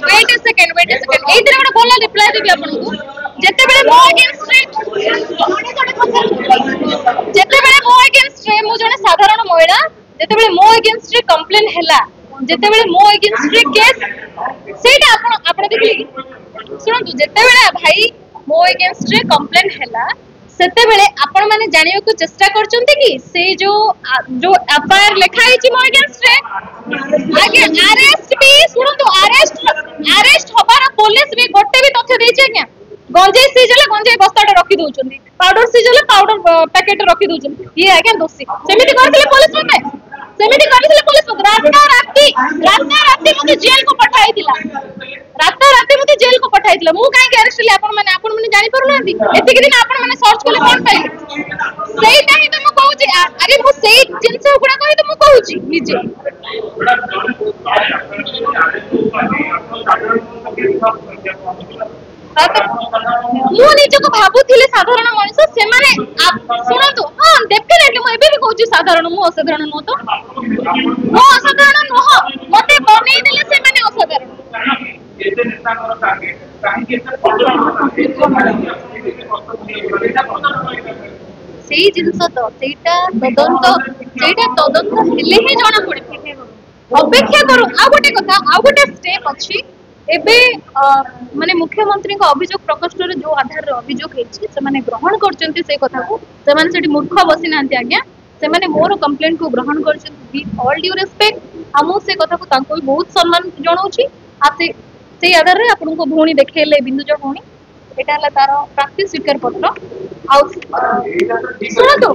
wait a second एइतिर गोटे बोला reply देबी आपनको जेते बेले मो अगेंस्ट जेते बेले मो अगेंस्ट मु जने साधारण महिला जेते बेले मो अगेंस्ट कंप्लेन हैला जेते बेले मो अगेंस्ट केस सेटा आपण देखली सुनंतु जेते बेले भाई मो अगेंस्ट कंप्लेन हैला सेते बेले आपण माने जानियो को चेष्टा करचंती कि से जो एफआईआर लिखा हिची मो अगेंस्ट आगे अरेस्ट भी सुनंतु अरेस्ट हबार पुलिस भी गोटे भी तथ्य देछि क्या गंजेई सीजले गंजेई बस्ताटा रखी दउचंदी पाउडर सीजले पाउडर पैकेट रखी दउचंदी ये आज्ञा दोषी सेमिति करथिले पुलिस मते सेमिति करथिले पुलिस मते राता राती मते जेल को पठाई दिला राता राती मते जेल को पठाई दिला मु काई अरेस्ट ले आपण माने जानि परु नांदी एतिक दिन आपण माने सर्च कोले कोन पाइले सेइटा ही तो मु कहूची अरे मु सेइ जिंस गुडा कहि तो मु कहूची निजे मु निजको भाबुथिले साधारण मनुष्य से माने सुनंतु हां डेफिनेटली मु एबे भी कहूची साधारण मु असाधारण न तो मु असाधारण न मते बनै देले से माने असाधारण एते नेता कर टारगेट काहे के सेही जिंस तो सेटा तदंत हेले ही जणा पड़े अपेक्षा करू आ गोटे कथा आ गोटे स्टेप अछि एबे माने मुख्यमंत्री को अभियोग प्रकोष्ठ रे जो आधार अभियोग हेछि से माने ग्रहण करचंती से कथा को से माने सेठी मूर्ख बसी नांती आज्ञा से माने मोर कंप्लेंट को ग्रहण करचंती विथ ऑल ड्यू रिस्पेक्ट हमु से कथा को तांको बहुत सम्मान जणाउछि आ से आधार रे आपन को भौणी देखेले बिंदुजा भौणी एटा हला तार प्राप्ति स्वीकार पत्र आ सुनो तो